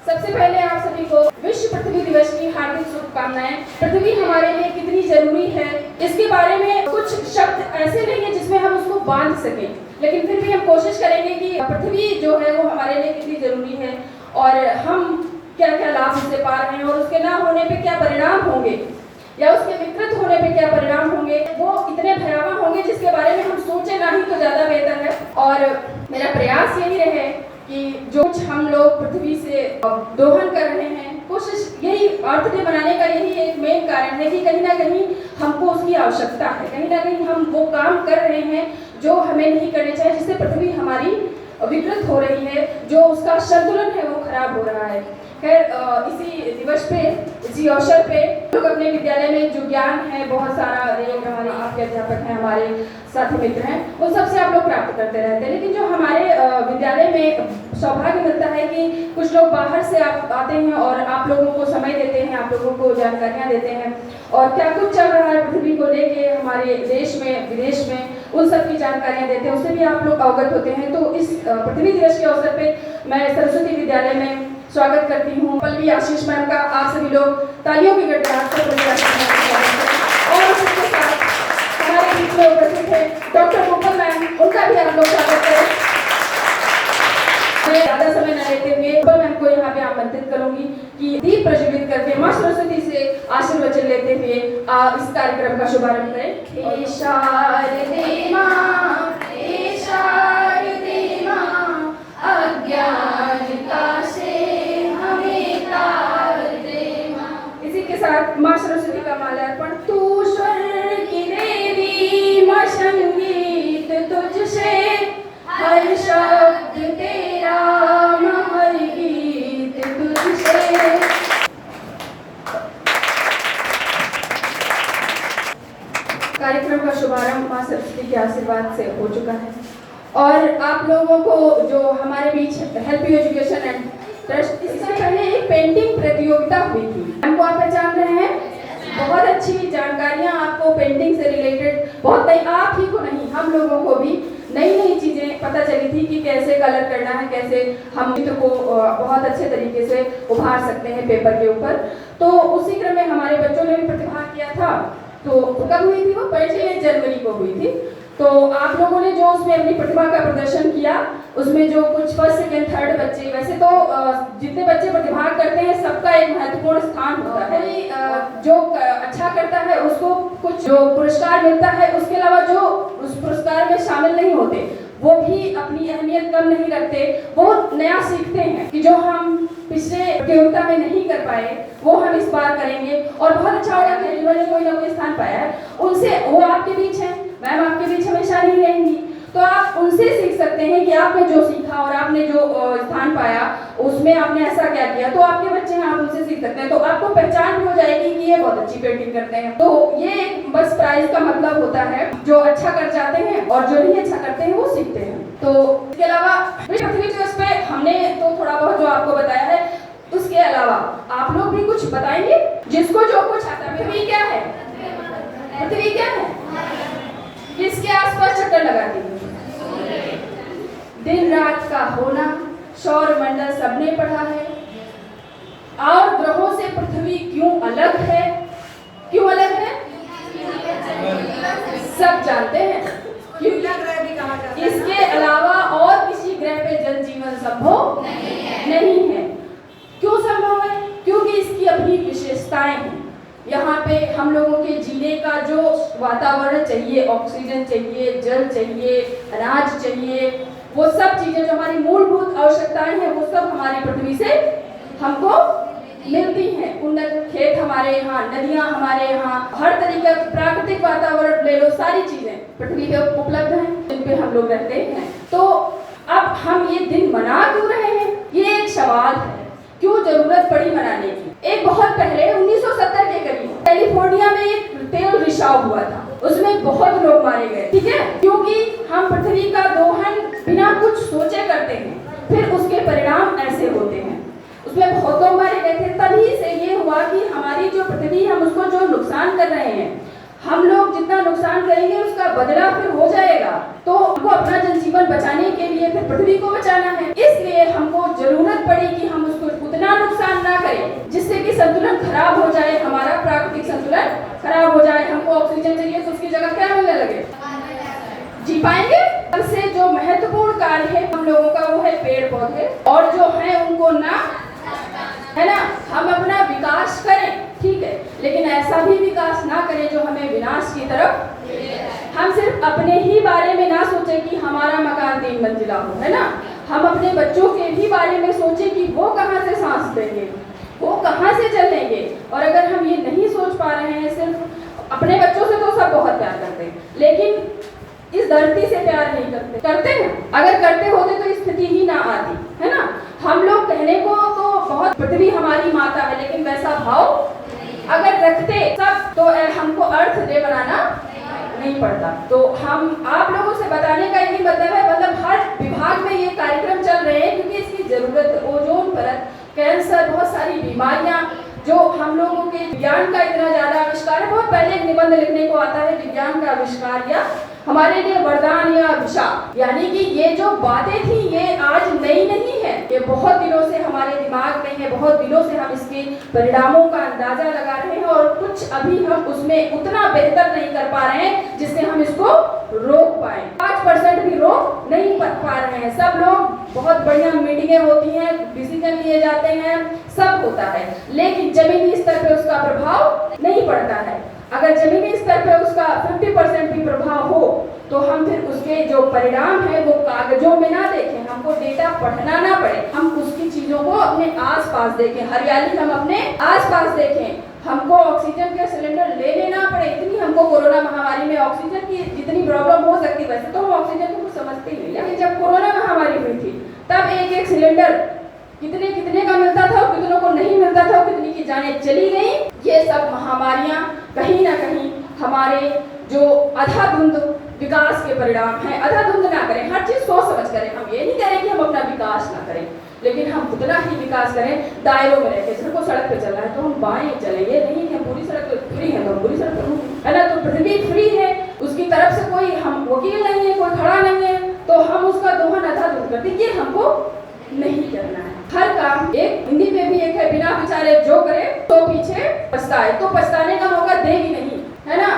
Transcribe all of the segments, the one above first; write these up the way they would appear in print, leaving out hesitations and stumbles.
सबसे पहले आप सभी को विश्व पृथ्वी दिवस की हार्दिक शुभकामनाएं। पृथ्वी हमारे लिए कितनी जरूरी है, इसके बारे में कुछ शब्द ऐसे नहीं है जिसमें हम उसको बांध सकें, लेकिन फिर भी हम कोशिश करेंगे कि पृथ्वी जो है वो हमारे लिए कितनी जरूरी है और हम क्या क्या लाभ उससे पा रहे हैं और उसके ना होने पे क्या परिणाम होंगे या उसके विकृत होने पे क्या परिणाम होंगे, वो इतने भयावह होंगे जिसके बारे में हम सोचे ना ही तो ज्यादा बेहतर है। और मेरा प्रयास यही रहे कि जो कुछ हम लोग पृथ्वी से दोहन कर रहे हैं, कोशिश यही अर्थ डे बनाने का यही एक मेन कारण है कि कहीं ना कहीं हमको उसकी आवश्यकता है, कहीं ना कहीं हम वो काम कर रहे हैं जो हमें नहीं करने चाहिए, जिससे पृथ्वी हमारी विकृत हो रही है, जो उसका संतुलन है वो खराब हो रहा है। खैर इसी दिवस पे, इसी अवसर पे लोग अपने विद्यालय में जो ज्ञान है बहुत सारा, हमारे आपके अध्यापक हैं, हमारे साथी मित्र हैं, वो सबसे आप लोग प्राप्त करते रहते हैं। लेकिन जो हमारे विद्यालय में सौभाग्य मिलता है कि कुछ लोग बाहर से आते हैं और आप लोगों को समय देते हैं, आप लोगों को जानकारियाँ देते हैं और क्या कुछ चल रहा है पृथ्वी को लेके हमारे देश में विदेश में, उन सब की जानकारियाँ देते हैं, उससे भी आप लोग अवगत होते हैं। तो इस पृथ्वी दिवस के अवसर पे मैं सरस्वती विद्यालय में स्वागत करती हूँ पल्लवी आशीष मैम का। आप सभी लोग तालियों की गड़गड़ाहट से पल्लवी आशीष मैम का स्वागत करें। और उसके साथ हमारे बीच में उपस्थित है डॉक्टर गोपाल मैम, उनका भी आप लोग स्वागत करें। मैं ज़्यादा समय न लेते हुए गोपाल मैम को यहाँ पे आमंत्रित करूंगी कि दीप प्रज्वलित करके माँ सरस्वती से आशीर्वचन लेते हुए इस कार्यक्रम का शुभारंभ करें। हे शारदे माँ, हे शारदे माँ, अज्ञानता से हमें तार दे माँ। इसी के साथ माँ सरस्वती का माल्यार्पण। तू स्वर की देवी माँ, संगीत तुझसे, हर शब्द तेरा माँ, हर गीत तुझसे। कार्यक्रम का शुभारंभ माँ सरस्वती के आशीर्वाद से हो चुका है और आप लोगों को जो हमारे बीच Help You Education and Trust, इससे पहले एक पेंटिंग प्रतियोगिता हुई थी। हमको आप पहचान रहे हैं, बहुत अच्छी जानकारियाँ आपको पेंटिंग से रिलेटेड बहुत नई, आप ही को नहीं हम लोगों को भी नई नई चीज़ें पता चली थी कि कैसे कलर करना है, कैसे हम चित्र को बहुत अच्छे तरीके से उभार सकते हैं पेपर के ऊपर। तो उसी क्रम में हमारे बच्चों ने भी प्रतिभाग किया था। तो कब हुई थी वो? 5 जनवरी को हुई थी। तो आप लोगों ने जो उसमें अपनी प्रतिभा का प्रदर्शन किया, उसमें जो कुछ फर्स्ट सेकेंड थर्ड बच्चे, वैसे तो जितने बच्चे प्रतिभाग करते हैं सबका एक महत्वपूर्ण स्थान होता है। जो अच्छा करता है उसको कुछ जो पुरस्कार मिलता है, उसके अलावा जो उस पुरस्कार में शामिल नहीं होते वो भी अपनी अहमियत कम नहीं रखते, वो नया सीखते हैं कि जो हम पिछले प्रतियोगिता में नहीं कर पाए वो हम इस बार करेंगे और बहुत अच्छा होगा कि जिन्होंने कोई ना कोई स्थान पाया है उनसे, वो आपके बीच हैं, मैम आपके बीच हमेशा नहीं रहेंगी, तो आप उनसे सीख सकते हैं कि आपने जो सीखा और आपने जो स्थान पाया उसमें आपने ऐसा क्या किया, तो आपके बच्चे हैं, आप उनसे सीख सकते हैं। तो आपको पहचान भी हो जाएगी कि ये बहुत अच्छी पेंटिंग करते हैं। तो ये बस प्राइज का मतलब होता है जो अच्छा कर जाते हैं और जो नहीं अच्छा करते हैं वो सीखते हैं। तो इसके अलावा पृथ्वी दिवस पे हमने तो थोड़ा बहुत जो आपको बताया है, उसके अलावा आप लोग भी कुछ बताएंगे जिसको जो कुछ आता है। पृथ्वी क्या है? पृथ्वी क्या है? किसके आसपास चक्कर लगाती है? दिन रात का होना, सौर मंडल सबने पढ़ा है। और ग्रहों से पृथ्वी क्यों अलग है? क्यों अलग है? सब जानते हैं। इसके अलावा और किसी ग्रह पे जल जीवन संभव नहीं है। क्यों संभव है? क्योंकि इसकी अपनी विशेषताएं हैं। यहाँ पे हम लोगों के जीने का जो वातावरण चाहिए, ऑक्सीजन चाहिए, जल चाहिए, अनाज चाहिए, वो सब चीजें जो हमारी मूलभूत आवश्यकताएं हैं वो सब हमारी पृथ्वी से हमको मिलती हैं। उन्नत खेत हमारे यहाँ, नदियाँ हमारे यहाँ, हर तरीके का प्राकृतिक वातावरण ले लो, सारी चीजें पृथ्वी पे उपलब्ध हैं जिन पे हम लोग रहते हैं। तो अब हम ये दिन मना क्यों रहे हैं, ये एक सवाल है। क्यों जरूरत पड़ी मनाने की? एक बहुत पहले 1970 के करीब कैलिफोर्निया में एक तेल रिसाव हुआ था, उसमें बहुत लोग मारे गए, ठीक है, क्योंकि हम पृथ्वी का दोहन बिना कुछ सोचे करते हैं, फिर उसके परिणाम ऐसे होते हैं। उसमें बहुत लोग मारे गए थे। तभी से ये हुआ कि हमारी जो पृथ्वी, हम उसको जो नुकसान कर रहे हैं, हम लोग जितना नुकसान करेंगे उसका बदला फिर हो जाएगा। तो हमको अपना जनजीवन बचाने के लिए फिर पृथ्वी को बचाना है, इसलिए हमको जरूरत पड़ी कि हम उसको उतना खराब हो जाए, हमारा प्राकृतिक संतुलन खराब हो जाए, हमको ऑक्सीजन चाहिए तो उसकी जगह क्या मिलने लगे, जी पाएंगे। सबसे जो महत्वपूर्ण कार्य है हम लोगों का वो है पेड़ पौधे, और जो है उनको ना, है ना, हम अपना विकास करें, ठीक है, लेकिन ऐसा भी विकास ना करें जो हमें विनाश की तरफ। हम सिर्फ अपने ही बारे में ना सोचें कि हमारा मकान 3 मंजिला हो, है ना, हम अपने बच्चों के भी बारे में सोचें कि वो कहाँ से सांस लेंगे, वो कहाँ से चलेंगे। और अगर हम ये नहीं सोच पा रहे हैं, सिर्फ अपने बच्चों से तो सब बहुत प्यार करते हैं, लेकिन इस धरती से प्यार नहीं करते हैं। अगर करते होते तो स्थिति ही ना आती, है ना। हम लोग कहने को तो बहुत, पृथ्वी हमारी माता है, लेकिन वैसा भाव अगर रखते सब तो हमको अर्थ डे बनाना नहीं पड़ता। तो हम आप लोगों से बताने का यही मतलब है, मतलब हर विभाग में ये कार्यक्रम चल रहे हैं क्योंकि इसकी जरूरत, ओजोन परत, कैंसर, बहुत सारी बीमारियां जो हम लोगों के विज्ञान का इतना ज्यादा आविष्कार है। बहुत पहले एक निबंध लिखने को आता है विज्ञान का आविष्कार या हमारे लिए वरदान या अभिशाप, यानी कि ये जो बातें थी ये आज नई नहीं है, ये बहुत दिनों से हमारे दिमाग में है, बहुत दिनों से हम इसके परिणामों का अंदाजा लगा रहे हैं, और कुछ अभी हम उसमें उतना बेहतर नहीं कर पा रहे हैं जिससे हम इसको रोक पाए। 5% भी रोक नहीं पा रहे हैं। सब लोग, बहुत बढ़िया मीटिंगें होती हैं, डिसीजन लिए जाते हैं, सब होता है, लेकिन जमीनी स्तर पे उसका प्रभाव नहीं पड़ता है। अगर जमीनी स्तर पे उसका 50% भी प्रभाव हो तो हम फिर उसके जो परिणाम है वो कागजों में ना देखें, हमको डेटा पढ़ना ना पड़े, हम उसकी चीजों को अपने आसपास देखें, हरियाली हम अपने आसपास देखें, हमको ऑक्सीजन के सिलेंडर ले लेना पड़े। इतनी हमको कोरोना महामारी में ऑक्सीजन की जितनी प्रॉब्लम हो सकती, वैसे तो हम ऑक्सीजन को कुछ समझते ही नहीं, लेकिन जब कोरोना महामारी हुई थी तब एक सिलेंडर कितने का मिलता था और कितनों को नहीं मिलता था, कितनी की जानें चली गई। ये सब महामारियां कहीं ना कहीं हमारे जो अधाधुंध विकास के परिणाम हैं। अधाधुंध ना करें, हर चीज सोच समझ करें। हम ये नहीं कह रहे कि हम अपना विकास ना करें, लेकिन हम उतना ही विकास करें दायरों में रहकर। जिनको सड़क पे चलना है तो हम बाएं चलें, ये नहीं कि पूरी सड़क फ्री है तो पूरी सड़क पर, है ना, तो पृथ्वी फ्री है, उसकी तरफ से कोई हम वकील नहीं है, कोई खड़ा नहीं है, तो हम उसका दोहन अधाधुंध कर दें, ये हमको नहीं करना है। हर काम, एक हिंदी में भी एक है, बिना विचारे जो करे तो पीछे पछताए, तो पछताने का मौका देगी नहीं, है ना।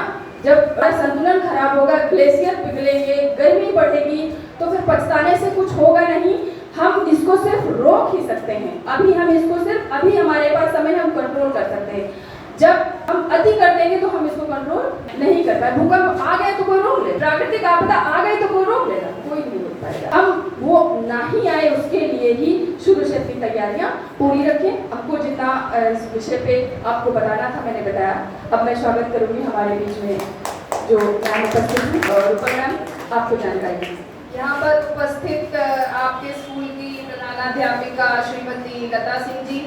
जब संतुलन खराब होगा, ग्लेशियर पिघलेंगे, गर्मी बढ़ेगी, तो फिर पछताने से कुछ होगा नहीं। हम इसको सिर्फ रोक ही सकते हैं। अभी हम इसको सिर्फ, अभी हमारे पास समय, हम कंट्रोल कर सकते हैं। जब हम अति कर देंगे तो हम इसको कंट्रोल नहीं कर पाए। भूकंप आ गए तो कोई रोक ले, प्राकृतिक आपदा आ गई तो कोई रोक लेगा, कोई नहीं रोक पाएगा। हम वो ना ही आए उसके लिए ही शुरू से अपनी तैयारियां पूरी रखें। आपको जितना इस विषय पे आपको बताना था मैंने बताया। अब मैं स्वागत करूंगी हमारे बीच में जो यहाँ उपस्थित हैं, और मैम आपको जानकारी। यहाँ पर उपस्थित आपके स्कूल की प्रधानाध्यापिका श्रीमती लता सिंह जी,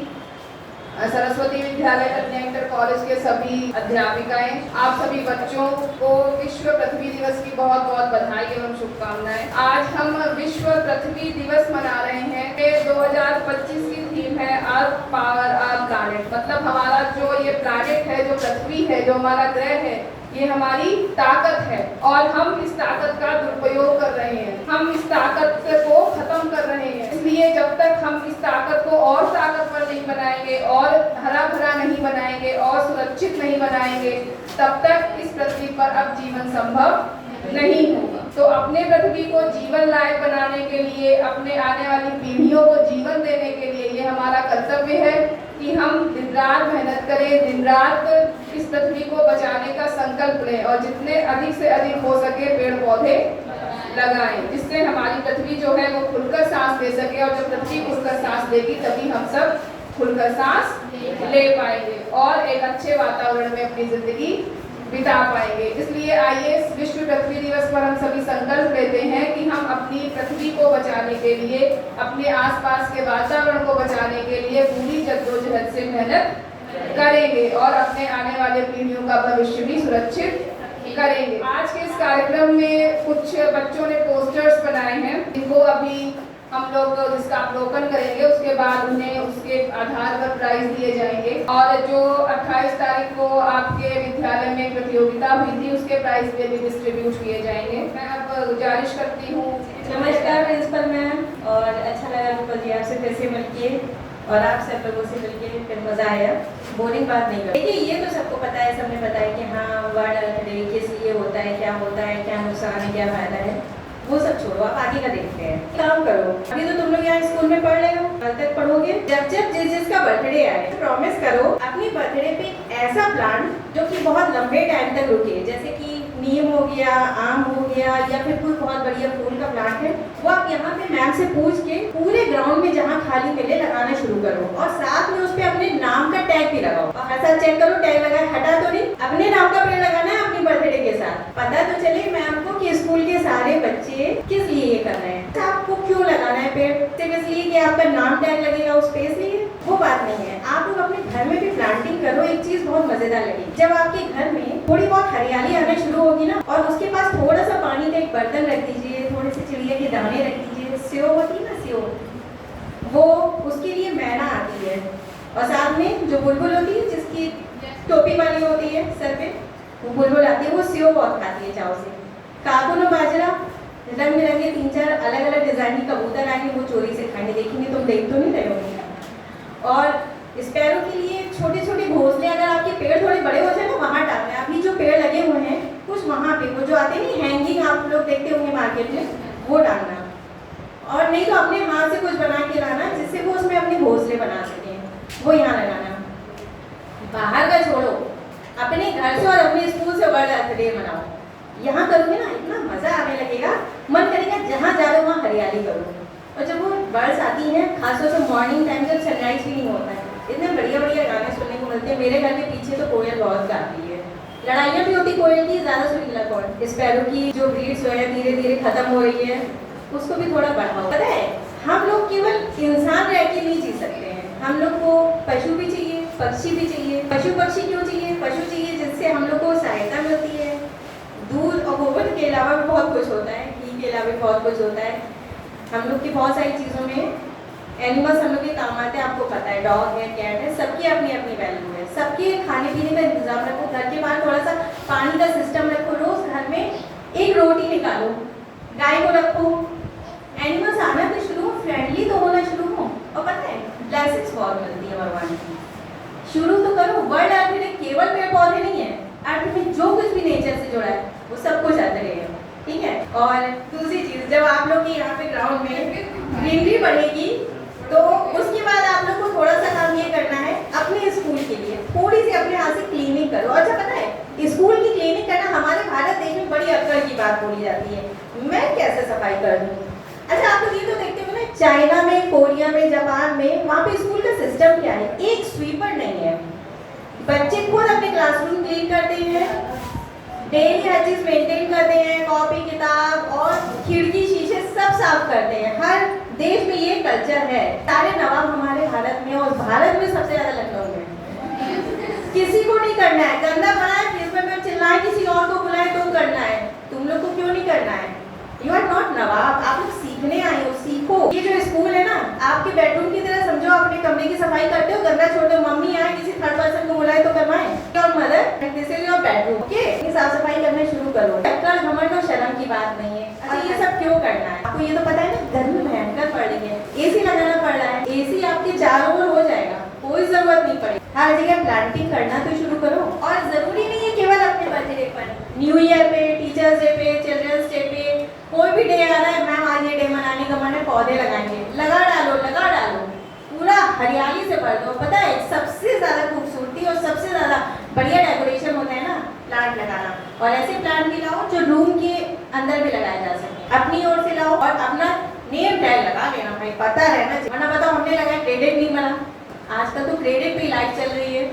सरस्वती विद्यालय कन्या इंटर कॉलेज के सभी अध्यापिकाएं, आप सभी बच्चों को विश्व पृथ्वी दिवस की बहुत बहुत बधाई एवं शुभकामनाएं। आज हम विश्व पृथ्वी दिवस मना रहे हैं। 2025 की थीम है अर्थ पावर आवर प्लैनेट, मतलब हमारा जो ये प्लैनेट है, जो पृथ्वी है, जो हमारा ग्रह है, ये हमारी ताकत है और हम इस ताकत का दुरुपयोग कर रहे हैं, हम इस ताकत को खत्म कर रहे हैं। इसलिए जब तक हम इस ताकत को और ताकतवर नहीं बनाएंगे और हरा भरा नहीं बनाएंगे और सुरक्षित नहीं बनाएंगे, तब तक इस पृथ्वी पर अब जीवन संभव नहीं होगा। तो अपने पृथ्वी को जीवन लायक बनाने के लिए, अपने आने वाली पीढ़ियों को जीवन देने के लिए ये हमारा कर्तव्य है कि हम दिन रात मेहनत करें, दिन रात इस पृथ्वी को बचाने का संकल्प लें और जितने अधिक से अधिक हो सके पेड़ पौधे लगाएं, जिससे हमारी पृथ्वी जो है वो खुलकर सांस ले सके। और जब पृथ्वी खुलकर सांस लेगी तभी हम सब खुलकर सांस ले पाएंगे और एक अच्छे वातावरण में अपनी जिंदगी बिता पाएंगे। इसलिए आइए विश्व पृथ्वी दिवस पर हम सभी संकल्प लेते हैं कि हम अपनी पृथ्वी को बचाने के लिए, अपने आसपास के वातावरण को बचाने के लिए पूरी जद्दोजहद से मेहनत करेंगे और अपने आने वाले पीढ़ियों का भविष्य भी सुरक्षित करेंगे। आज के इस कार्यक्रम में कुछ बच्चों ने पोस्टर्स बनाए हैं, जिनको अभी हम लोग जिसका अवलोकन करेंगे, उसके बाद उन्हें उसके आधार पर प्राइज दिए जाएंगे। और जो 28 तारीख को आपके विद्यालय में प्रतियोगिता हुई थी, उसके प्राइज भी डिस्ट्रीब्यूट किए जाएंगे। मैं अब गुजारिश करती हूँ। नमस्कार प्रिंसिपल मैम, और अच्छा लगा रूपल जी आपसे फिर से मिलके और आप सब लोगों से मिलके फिर मज़ा आया। बोरिंग बात नहीं कर। देखिए ये तो सबको पता है, सबने पता है कि हाँ वर्ल्ड अर्थ डे किस लिए होता है, क्या नुकसान है, क्या फायदा है, वो सब छोड़ो, आप आगे का देखते हैं। काम करो, अभी तो तुम लोग यहाँ स्कूल में पढ़ रहे हो, कल तक पढ़ोगे। जब जब जिसका बर्थडे आए प्रॉमिस करो अपनी बर्थडे पे ऐसा प्लान जो कि बहुत लंबे टाइम तक रुके, जैसे कि नीम हो गया, आम हो गया, या फिर कोई बहुत बढ़िया फूल का प्लांट है, वो आप यहाँ पे मैम से पूछ के पूरे ग्राउंड में जहाँ खाली मिले लगाना शुरू करो, और साथ में उस पे अपने नाम का टैग भी लगाओ। और हर साल चेक करो टैग लगाए, हटा तो नहीं, अपने नाम का पेड़ लगाना है अपनी बर्थडे के साथ। पता तो चले मैम को कि स्कूल के सारे बच्चे किस लिए ये कर रहे हैं, आपको क्यों लगाना है पेड़, सिर्फ इसलिए कि आपका नाम टैग लगेगा उस पे, इसलिए वो बात नहीं है। आप लोग अपने घर में भी प्लांटिंग करो। एक चीज बहुत मजेदार लगी, जब आपके घर में थोड़ी बहुत हरियाली आना शुरू होगी ना, और उसके पास थोड़ा सा पानी का एक बर्तन रख दीजिए, थोड़े से चिड़िया के दाने रख दीजिए, सेव होती है ना सेव, वो उसके लिए मैना आती है, और साथ में जो बुलबुल होती है जिसकी टोपी वाली होती है सर पे, वो बुलबुल आती है, वो सेव बहुत खाती है चाव से। काबुल और बाजरा रंग बिरंगे 3-4 अलग अलग डिजाइन के कबूतर आएंगे, वो चोरी से खाने देखेंगे, तुम देख तो नहीं रहे होंगे। और स्पैरो के लिए छोटे छोटे घोंसले, अगर आपके पेड़ थोड़े बड़े हो जाए ना वहाँ डालना है। अभी जो पेड़ लगे हुए हैं कुछ वहाँ पे, वो जो आते नहीं हैंगिंग, आप लोग देखते होंगे मार्केट में, वो डालना। और नहीं तो अपने हाथ से कुछ बना के लाना जिससे वो उसमें अपने घोंसले बना सकें, वो यहाँ लगाना। बाहर का छोड़ो, अपने घर से और अपने स्कूल से वर्ल्ड अर्थ डे मनाओ। यहाँ करोगे ना इतना मजा आने लगेगा, मन करेगा जहाँ जा रहे हो वहाँ हरियाली करो। और जब वो बर्ड्स आती हैं, खासतौर से मॉर्निंग टाइम जब सनराइज भी नहीं होता है, इतने बढ़िया बढ़िया गाने सुनने को मिलते हैं। मेरे घर के पीछे तो कोयल बहुत गाती है, लड़ाइयाँ भी होती कोयल की, ज़्यादा सुरीला कौन। स्पैरो की जो ब्रीड्स है धीरे धीरे खत्म हो रही है, उसको भी थोड़ा बढ़ाओ। पता है हम लोग केवल इंसान रह के नहीं जी सकते हैं, हम लोग को पशु भी चाहिए, पक्षी भी चाहिए। पशु पक्षी क्यों चाहिए? पशु चाहिए जिससे हम लोग को सहायता मिलती है। दूध और गोबर के अलावा भी बहुत कुछ होता है, घी के अलावा भी बहुत कुछ होता है। हम लोग की बहुत सारी चीज़ों में एनिमल्स हम लोग के काम आते हैं, आपको पता है, डॉग है, कैट है, सबकी अपनी अपनी वैल्यू है। सबके खाने पीने का इंतजाम रखो, घर के बाहर थोड़ा सा पानी का सिस्टम रखो, रोज घर में एक रोटी निकालो, गाय को रखो, एनिमल्स आना तो शुरू, फ्रेंडली तो होना शुरू हो। और पता है ब्लेसिंग्स बहुत मिलती है भगवान की, शुरू तो करो। वर्ल्ड अर्थ डे केवल पेड़ पौधे नहीं है, अर्थ में जो कुछ भी नेचर से जुड़ा है वो सब कुछ अर्थ डे है, ठीक है। और दूसरी चीज, जब आप लोग के यहाँ पे ग्राउंड में ग्रीनरी बढ़ेगी तो उसके बाद आप लोग को थोड़ा सा काम ये करना है, अपने स्कूल के लिए थोड़ी सी अपने हाथ से क्लीनिंग करो। अच्छा पता है स्कूल की क्लीनिंग करना हमारे भारत देश में बड़ी अक्कड़ की बात बोली जाती है, मैं कैसे सफाई कर दूँ। अच्छा आप लोग ये तो देखते हो ना, चाइना में, कोरिया में, जापान में, वहाँ पे स्कूल का सिस्टम क्या है, एक स्वीपर नहीं है। बच्चे खुद अपने क्लासरूम क्लीन करते हैं, डेली हर चीज मेंटेन करते हैं, कॉपी किताब और खिड़की शीशे सब साफ करते हैं। हर देश में ये कल्चर है। सारे नवाब हमारे भारत में, और भारत में सबसे ज्यादा लखनऊ में। किसी को नहीं करना है, गंदा पड़ा है प्रिंसिपल मैम चिल्लाए, किसी और को बुलाए तो करना है, तुम लोग को क्यों नहीं करना है? यू आर नॉट नवाब, आप लोग सीखने आए हो, सीखो। ये जो स्कूल है ना, आपके बेडरूम की तरह समझो, अपने कमरे की सफाई करते हो, गंदा छोड़ दो, मम्मी आए किसी थर्ड पर्सन को बुलाए तो करवाएं। Your mother, this is your bedroom, okay. साफ सफाई करना शुरू करो। टक्कर घमंड और शर्म की बात नहीं है। अच्छा ये सब क्यों करना है? आपको ये तो पता है ना, गर्मी भयंकर पड़ रही है, एसी लगाना पड़ रहा है, एसी आपके चारों ओर हो जाएगा, कोई जरूरत नहीं पड़ेगी। हर जगह प्लांटिंग करना तो शुरू करो। और जरूरी नहीं है केवल अपने बर्थडे पर, न्यू ईयर पे, टीचर्स डे पे, चिल्ड्रंस डे पे, कोई भी डे आ रहा है, मैम आज ये डे मनाने का मन है, पौधे लगाएंगे, लगा डालो, पूरा हरियाली से भर दो। पता है सबसे ज्यादा खूबसूरती और सबसे ज्यादा बढ़िया डेकोरेशन होता है ना प्लांट लगाना। और ऐसे प्लांट भी लाओ जो रूम के अंदर भी लगाए जा सके, अपनी ओर से लाओ और अपना नेम टैग लगा लेना भाई, पता रहना चाहिए। वरना बताओ हमने लगाया, क्रेडिट नहीं बना। आजकल तो क्रेडिट पे लाइफ चल रही है,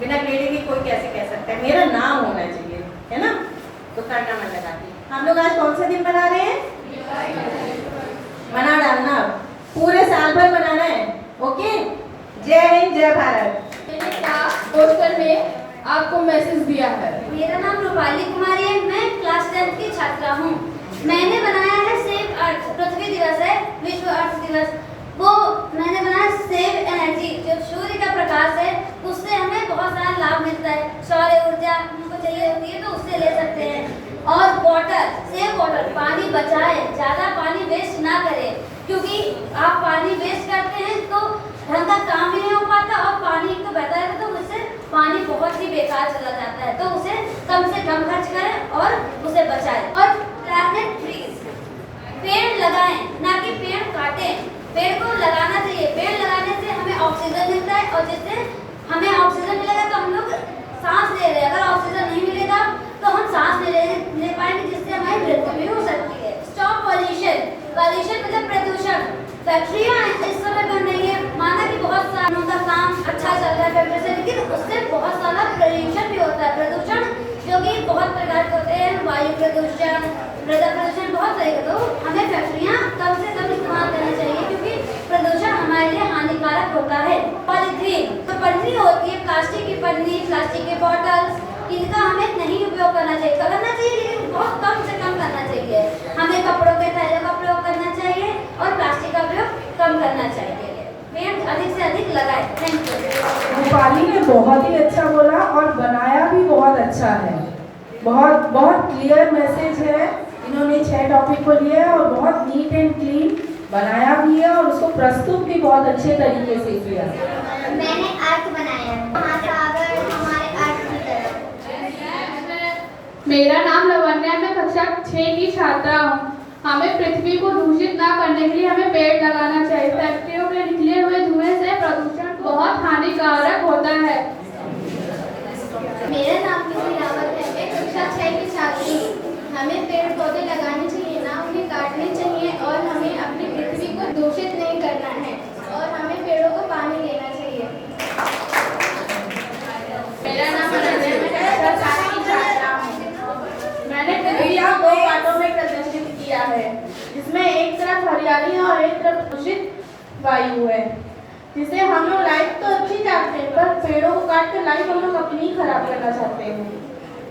बिना क्रेडिट के कोई कैसे कह सकता है, मेरा नाम होना चाहिए, है ना। तो करना मन लगा के। हम लोग आज कौन सा दिन मना रहे हैं? मना डालना, पूरे साल भर मनाना है, ओके। जय हिंद, जय भारत। मैंने पोस्टर में आपको मैसेज दिया है। मेरा नाम रूपाली कुमारी है, मैं क्लास 10 की छात्रा हूँ। मैंने बनाया है सेव अर्थ, पृथ्वी दिवस है, विश्व अर्थ दिवस। वो मैंने बनाया सेव एनर्जी, जो सूर्य का प्रकाश है उससे हमें बहुत सारा लाभ मिलता है। सौर ऊर्जा हमको चाहिए होती है तो उससे ले सकते हैं। और वाटर, सेव वाटर, पानी बचाए, ज़्यादा पानी वेस्ट ना करें। क्योंकि आप पानी वेस्ट करते हैं तो ढंग का काम भी नहीं हो पाता और पानी एक तो बहता है तो उससे पानी बहुत ही बेकार चला जाता है। तो उसे कम से कम खर्च करें और उसे बचाएं। और प्लांट ट्रीज, पेड़ लगाएं ना कि पेड़ काटें। पेड़ को लगाना चाहिए। पेड़ लगाने से हमें ऑक्सीजन मिलता है और जिससे हमें ऑक्सीजन मिलेगा तो हम लोग सांस ले रहे हैं। अगर ऑक्सीजन नहीं मिलेगा तो हम सांस नहीं ले पाएंगे, जिससे हमारी मृत्यु भी हो सकती है। Stop pollution. पॉल्यूशन मतलब प्रदूषण। फैक्ट्रियाँ इस समय बन रही है, माना कि बहुत सालों का काम अच्छा चल रहा है फैक्ट्री से, लेकिन उससे बहुत सारा प्रदूषण भी होता है। प्रदूषण जो कि बहुत प्रकार के होते हैं, वायु प्रदूषण, मृदा प्रदूषण, बहुत तरह के। तो हमें फैक्ट्रियाँ कम से कम इस्तेमाल करना चाहिए क्योंकि प्रदूषण हमारे लिए हानिकारक होता है। पॉलीथीन तो पन्नी होती है, प्लास्टिक की पन्नी, प्लास्टिक के बॉटल्स, इनका हमें नहीं उपयोग करना चाहिए। करना चाहिए लेकिन बहुत कम से कम करना चाहिए। हमें कपड़ों के थैले का प्रयोग करना चाहिए और प्लास्टिक का प्रयोग कम करना चाहिए। पेड़ अधिक से अधिक लगाएं। Thank you. रूपाली ने बहुत ही अच्छा बोला और बनाया भी बहुत अच्छा है। बहुत बहुत क्लियर मैसेज है। इन्होंने 6 टॉपिक को लिया है और बहुत नीट एंड क्लीन बनाया भी है और उसको प्रस्तुत भी बहुत अच्छे तरीके से किया। मैंने आर्ट बनाया है, महासागर हमारे आर्ट की तरह। मेरा नाम लवन्या है, मैं कक्षा 6 की छात्रा हूँ। हमें पृथ्वी को दूषित ना करने के लिए हमें पेड़ लगाना चाहिए। फैक्ट्रियों में निकले हुए धुएं से प्रदूषण बहुत हानिकारक होता है। मेरा नाम रावत है, मैं कक्षा 6 की छात्री हूँ। हमें पेड़ पौधे लगाने चाहिए, ना उन्हें काटने चाहिए और हमें अपनी पृथ्वी को दूषित नहीं करना है और हमें पेड़ों को पानी देना चाहिए। मेरा नाम अनन्या है, मैं कक्षा 7 की छात्रा हूँ। मैंने पृथ्वी को 2 पार्टों में प्रदर्शित किया है, जिसमें एक तरफ हरियाली है और एक तरफ दूषित वायु है, जिसे हम लोग लाइफ तो अच्छी चाहते हैं पर पेड़ों को काट कर लाइफ हम लोग अपनी खराब करना चाहते हैं।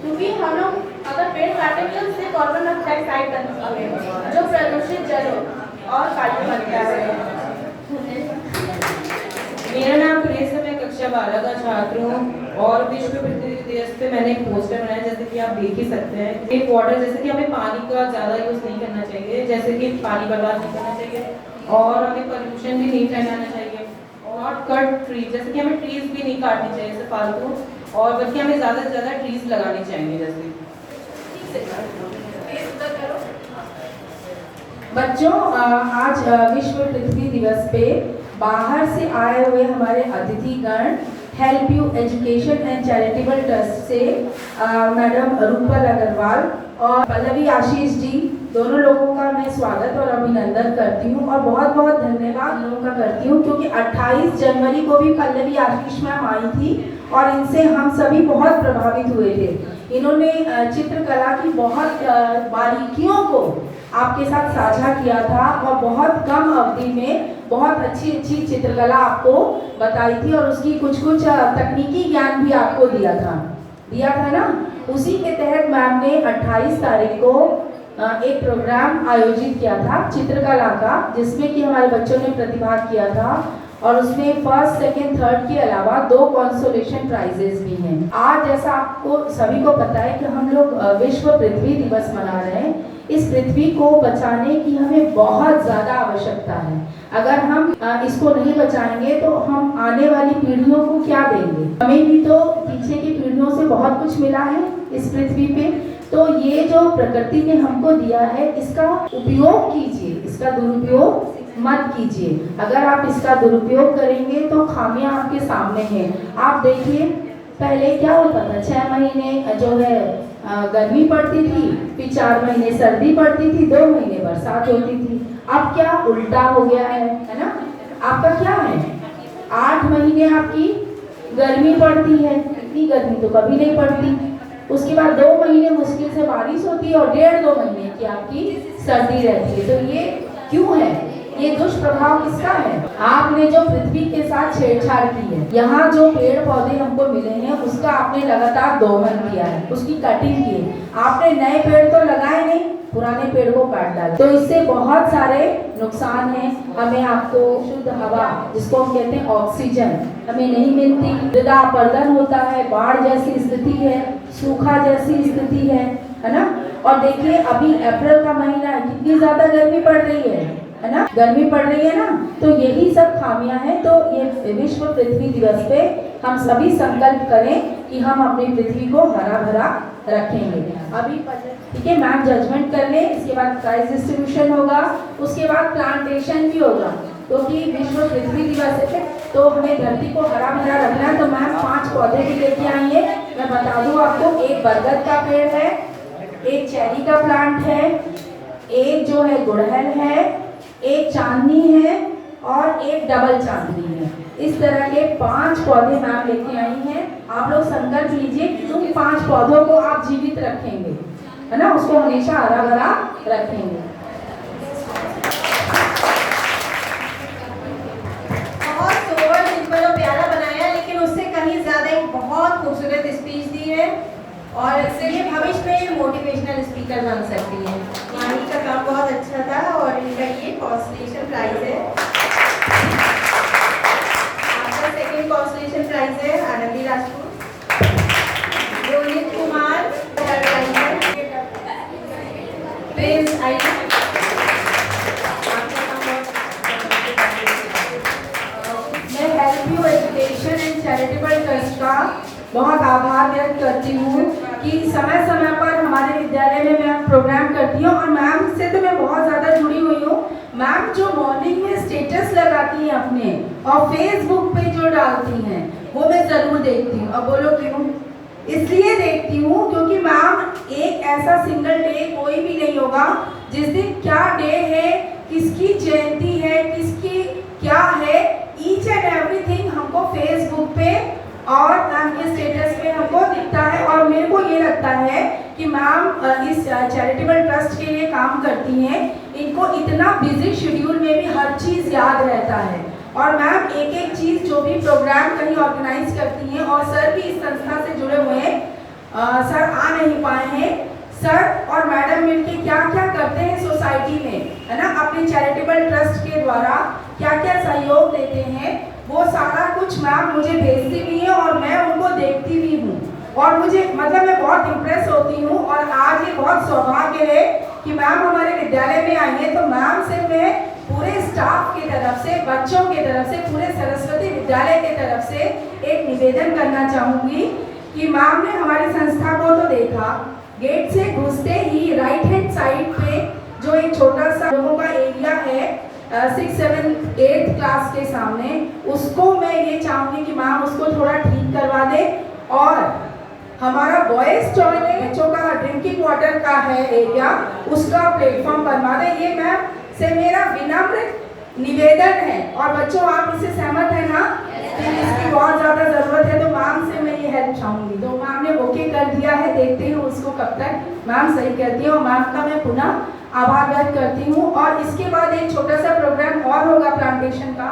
क्योंकि हम लोग अगर पेड़ काटेंगे तो उससे कार्बन डाइऑक्साइड बनती है जो प्रदूषित जल और वायु बनता है। मेरा नाम प्रेस है, मैं कक्षा 12 का छात्र हूँ और विश्व पृथ्वी दिवस पे मैंने एक पोस्टर बनाया, जैसे कि आप देख ही सकते हैं। एक वाटर, जैसे कि हमें पानी का ज़्यादा यूज़ नहीं करना चाहिए, जैसे कि पानी बर्बाद नहीं करना चाहिए और हमें पोल्यूशन भी नहीं फैलाना चाहिए और कट ट्री, जैसे कि हमें ट्रीज भी नहीं काटनी चाहिए जैसे फालतू, और बल्कि हमें ज़्यादा से ज़्यादा ट्रीज लगाने चाहिए। जैसे बच्चों, आज विश्व पृथ्वी दिवस पे बाहर से आए हुए हमारे अतिथिगण Help You Education and Charitable Trust से मैडम रूपल अग्रवाल और पल्लवी आशीष जी, दोनों लोगों का मैं स्वागत और अभिनंदन करती हूँ और बहुत बहुत धन्यवाद लोगों का करती हूँ, क्योंकि 28 जनवरी को भी पल्लवी आशीष मैम आई थी और इनसे हम सभी बहुत प्रभावित हुए थे। इन्होंने चित्रकला की बहुत बारीकियों को आपके साथ साझा किया था और बहुत कम अवधि में बहुत अच्छी अच्छी चित्रकला आपको बताई थी और उसकी कुछ तकनीकी ज्ञान भी आपको दिया था ना। उसी के तहत मैम ने 28 तारीख को एक प्रोग्राम आयोजित किया था चित्रकला का, जिसमें कि हमारे बच्चों ने प्रतिभाग किया था और उसमें फर्स्ट, सेकंड, थर्ड के अलावा 2 कंसोलेशन प्राइजेस भी हैं। आज जैसा आपको सभी को पता है कि हम लोग विश्व पृथ्वी दिवस मना रहे हैं। इस पृथ्वी को बचाने की हमें बहुत ज़्यादा आवश्यकता है। अगर हम इसको नहीं बचाएंगे तो हम आने वाली पीढ़ियों को क्या देंगे? हमें भी तो पीछे की पीढ़ियों से बहुत कुछ मिला है इस पृथ्वी पे, तो ये जो प्रकृति ने हमको दिया है इसका उपयोग कीजिए, इसका दुरुपयोग मत कीजिए। अगर आप इसका दुरुपयोग करेंगे तो खामियां आपके सामने हैं। आप देखिए पहले क्या होता था, 6 महीने जो है गर्मी पड़ती थी, फिर 4 महीने सर्दी पड़ती थी, 2 महीने बरसात होती थी। अब क्या उल्टा हो गया है ना? आपका क्या है, 8 महीने आपकी गर्मी पड़ती है, इतनी गर्मी तो कभी नहीं पड़ती। उसके बाद 2 महीने मुश्किल से बारिश होती है और 1.5-2 महीने की आपकी सर्दी रहती है। तो ये क्यों है? ये दुष्प्रभाव किसका है? आपने जो पृथ्वी के साथ छेड़छाड़ की है। यहाँ जो पेड़ पौधे हमको मिले हैं उसका आपने लगातार दोहन किया है, उसकी कटिंग की है। आपने नए पेड़ तो लगाए नहीं, पुराने पेड़ को काट डाला। तो इससे बहुत सारे नुकसान हैं। हमें आपको शुद्ध हवा, जिसको हम कहते हैं ऑक्सीजन, हमें नहीं मिलती। मृदा अपरदन होता है, बाढ़ जैसी स्थिति है, सूखा जैसी स्थिति है ना। और देखिए अभी अप्रैल का महीना है, कितनी ज्यादा गर्मी पड़ रही है ना। गर्मी पड़ रही है ना, तो यही सब खामियां हैं। तो ये विश्व पृथ्वी दिवस पे हम सभी संकल्प करें कि हम अपनी पृथ्वी को हरा भरा रखेंगे। अभी ठीक है, मैम जजमेंट कर लें, इसके बाद प्राइज डिस्ट्रीब्यूशन होगा, उसके बाद प्लांटेशन भी होगा, क्योंकि विश्व पृथ्वी दिवस है तो हमें धरती को हरा भरा रखना है। तो मैम 5 पौधे भी लेके आई है। मैं बता दूं आपको, एक बरगद का पेड़ है, एक चेरी का प्लांट है, एक जो है गुड़हल है, एक चांदनी है और एक डबल चांदनी है। इस तरह के 5 पौधे मैम लेके आई हैं। आप लोग संकल्प लीजिए कि उन 5 पौधों को आप जीवित रखेंगे, है ना, उसको हमेशा हरा भरा रखेंगे। बहुत सोबर, सिंपल और प्यारा बनाया, लेकिन उससे कहीं ज़्यादा एक बहुत खूबसूरत स्पीच दी है और इसलिए भविष्य में मोटिवेशनल स्पीकर बन सकती है। माही का काम बहुत अच्छा था और इनका ये कॉन्सलेशन प्राइज है। आपका सेकंड कॉन्सलेशन प्राइज है आनंदी राजपूत, रोहित कुमार थर्ड प्राइज है, प्रिंस आई। मैं help You Education and Charitable trust का बहुत आभार व्यक्त करती हूँ कि समय समय पर हमारे विद्यालय में मैं प्रोग्राम करती हूँ और मैम से तो मैं बहुत ज़्यादा जुड़ी हुई हूँ। मैम जो मॉर्निंग में स्टेटस लगाती हैं अपने और फेसबुक पे जो डालती हैं वो मैं ज़रूर देखती हूँ। अब बोलो क्यों? इसलिए देखती हूँ क्योंकि मैम एक ऐसा सिंगल डे कोई भी नहीं होगा जिस दिन क्या डे है, किसकी जयंती है, किसकी क्या है, ईच एंड एवरीथिंग हमको फेसबुक पे और मैम के स्टेटस पे हमको दिखता है। और मेरे को ये लगता है कि मैम इस चैरिटेबल ट्रस्ट के लिए काम करती हैं, इनको इतना बिजी शेड्यूल में भी हर चीज़ याद रहता है और मैम एक एक चीज़ जो भी प्रोग्राम कहीं ऑर्गेनाइज करती हैं। और सर भी इस संस्था से जुड़े हुए हैं, सर आ नहीं पाए हैं। सर और मैडम मिलके क्या क्या करते हैं सोसाइटी में, है ना, अपने चैरिटेबल ट्रस्ट के द्वारा क्या क्या सहयोग देते हैं, वो सारा कुछ मैम मुझे भेजती भी है और मैं उनको देखती भी हूँ और मुझे मतलब मैं बहुत इम्प्रेस होती हूँ। और आज ये बहुत सौभाग्य है कि मैम हमारे विद्यालय में आई है। तो मैम से मैं पूरे स्टाफ की तरफ से, बच्चों की तरफ से, पूरे सरस्वती विद्यालय की तरफ से एक निवेदन करना चाहूँगी कि मैम ने हमारी संस्था को तो देखा, गेट से घुसते ही राइट हैंड साइड पे जो एक छोटा सा लोगों का एरिया है 6, 7, 8 क्लास के सामने, उसको मैं ये चाहूँगी कि मैम उसको थोड़ा ठीक करवा दे और हमारा बॉयज़ टॉयलेट, बच्चों का ड्रिंकिंग वाटर का है एरिया, उसका प्लेटफॉर्म बनवा दे। ये मैम से मेरा विनम्र निवेदन है। और बच्चों आप इससे सहमत है ना कि इसकी बहुत ज़्यादा ज़रूरत है, तो मैम से मैं ये हेल्प चाहूँगी। तो मैम ने ओके कर दिया है, देखते हैं उसको कब तक मैम सही करती है और मैम का मैं पुनः आभार व्यक्त करती हूँ। और इसके बाद एक छोटा सा प्रोग्राम और होगा प्लांटेशन का,